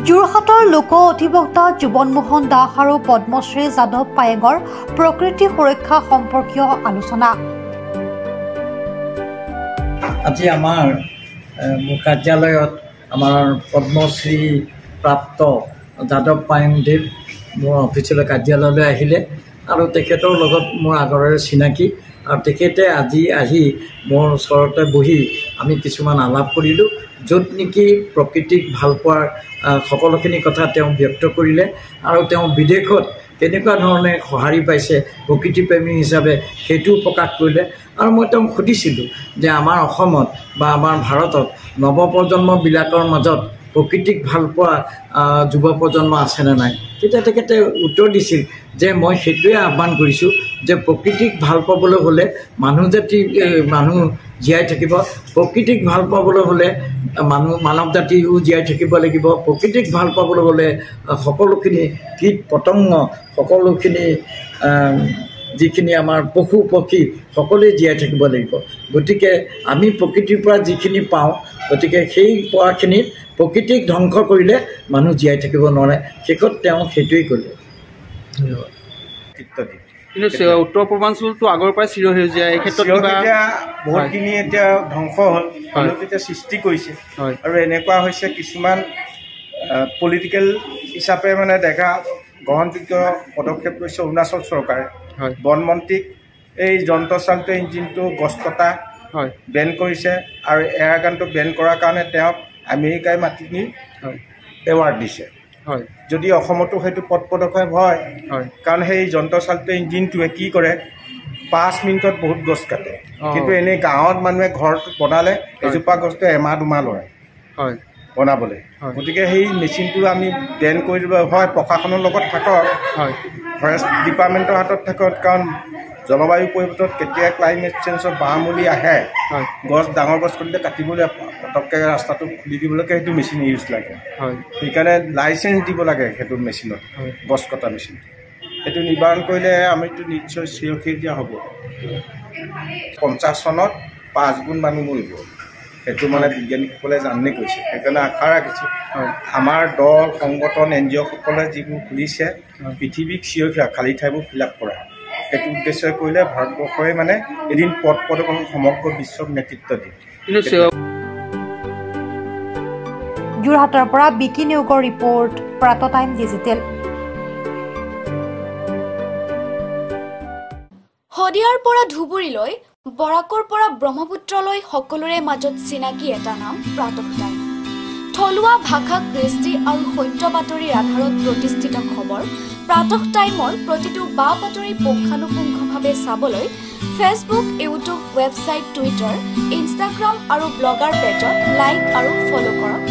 যোৰহাটৰ লোক অধিবক্তা জীৱনমোহন দাস আৰু পদ্মশ্ৰী যাদৱ পায়েঙৰ প্ৰকৃতি সুৰক্ষা সম্পৰ্কীয় আলোচনা। আজি আমাৰ কাৰ্যালয়ত আমাৰ পদ্মশ্ৰী প্ৰাপ্ত যাদৱ পায়েঙদেৱ মোৰ অফিচলৈ কাৰ্যালয়লৈ আহিলে আৰু তেখেতৰ লগত মোৰ আগৰে চিনাকি আৰু তেখেতে আজি আহি মোৰ ওচৰতে বহি আমি কিছুমান আলাপ কৰিলোঁ, য'ত নেকি প্ৰকৃতিক ভাল পোৱাৰ সকলোখিনি কথা তেওঁ ব্যক্ত কৰিলে আৰু তেওঁ বিদেশত কেনেকুৱা ধৰণে সঁহাৰি পাইছে প্ৰকৃতিপ্ৰেমী হিচাপে সেইটোও প্ৰকাশ কৰিলে। আৰু মই তেওঁক সুধিছিলোঁ যে আমাৰ অসমত বা আমাৰ ভাৰতত নৱপ্ৰজন্মবিলাকৰ মাজত প্ৰকৃতিক ভাল পোৱা যুৱ প্ৰজন্ম আছেনে নাই। তেতিয়া তেখেতে উত্তৰ দিছিল যে মই সেইটোৱে আহ্বান কৰিছোঁ যে প্ৰকৃতিক ভাল পাবলৈ হ'লে মানুহ জীয়াই থাকিব, প্ৰকৃতিক ভাল পাবলৈ হ'লে মানৱ জাতিও জীয়াই থাকিব লাগিব, প্ৰকৃতিক ভাল পাবলৈ হ'লে সকলোখিনি কীট পতংগ সকলোখিনি যিখিনি আমাৰ পশু পক্ষী সকলোৱে জীয়াই থাকিব লাগিব। গতিকে আমি প্ৰকৃতিৰ পৰা যিখিনি পাওঁ, গতিকে সেই পোৱাখিনিত প্ৰকৃতিক ধ্বংস কৰিলে মানুহ জীয়াই থাকিব নোৱাৰে। শেষত তেওঁ সেইটোৱেই ক'লে। ধন্যবাদ। কিন্তু উত্তৰ পূৰ্বাঞ্চলটো আগৰ পৰাই চিৰসেউজীয়া, এই ক্ষেত্ৰত বহুতখিনি এতিয়া ধ্বংস হ'ল, এতিয়া সৃষ্টি কৰিছে আৰু এনেকুৱা হৈছে কিছুমান পলিটিকেল হিচাপে মানে দেখা গ্ৰহণযোগ্য পদক্ষেপ লৈছে অৰুণাচল চৰকাৰে। বনমন্ত্ৰীক এই যন্ত্ৰচালিত ইঞ্জিনটো গছ কটা বেন কৰিছে আৰু এয়াৰ গানটো বেন কৰাৰ কাৰণে তেওঁক আমেৰিকাই মাতি নি এৱাৰ্ড দিছে। যদি অসমতো সেইটো পথ পদক্ষেপ হয়, কাৰণ সেই যন্ত্ৰচালিত ইঞ্জিনটোৱে কি কৰে 5 মিনিটত বহুত গছ কাটে, কিন্তু এনেই গাঁৱত মানুহে ঘৰ বনালে এজোপা গছটো এমাহ দুমাহ লয় বনাবলৈ। গতিকে সেই মেচিনটো আমি বেন কৰি দিব হয়, প্ৰশাসনৰ লগত থাকক, ফৰেষ্ট ডিপাৰ্টমেণ্টৰ হাতত থাকক, কাৰণ জলবায়ু পৰিৱৰ্তনত কেতিয়া ক্লাইমেট চেঞ্জৰ বাঁহমূলি আহে, গছ ডাঙৰ গছ কাটিলে কাটিবলৈ পটককৈ ৰাস্তাটো খুলি দিবলৈকে সেইটো মেচিন ইউজ লাগে। সেইকাৰণে লাইচেঞ্চ দিব লাগে সেইটো মেচিনত, গছ কটা মেচিন। সেইটো নিবাৰণ কৰিলে আমিতো নিশ্চয় চিৰসেউজীয়া হ'ব। 50 চনত 5 গুণ মানুহ মৰিব, সেইটো মানে বিজ্ঞানীসকলে জানি কৈছে। সেইকাৰণে আশা ৰাখিছোঁ আমাৰ দল সংগঠন NGO সকলে যিবোৰ খুলিছে পৃথিৱীক চিৰসেউজীয়া খালী ঠাইবোৰ ফিল আপ কৰা, সেইটো উদ্দেশ্য কৰিলে ভাৰতবৰ্ষই মানে এদিন পথ প্ৰদৰ্শন সমগ্ৰ বিশ্বক নেতৃত্ব দিয়ে। যোৰহাটৰ পৰা বিকি নিয়োগৰ ৰিপৰ্ট, প্ৰাত টাইম ডিজিটেল। শদিয়াৰ পৰা ধুবুৰীলৈ, বৰাকৰ পৰা ব্ৰহ্মপুত্ৰলৈ সকলোৰে মাজত চিনাকি এটা নাম প্ৰাতঃ টাইম। থলুৱা ভাষা, কৃষ্টি আৰু সত্য বাতৰিৰ আধাৰত প্ৰতিষ্ঠিত খবৰ প্ৰাতঃ টাইমৰ প্ৰতিটো বা বাতৰি পুংখানুপুংখভাৱে চাবলৈ Facebook, YouTube, website, Twitter, Instagram আৰু ব্লগাৰ পেজত লাইক আৰু ফ'ল' কৰক।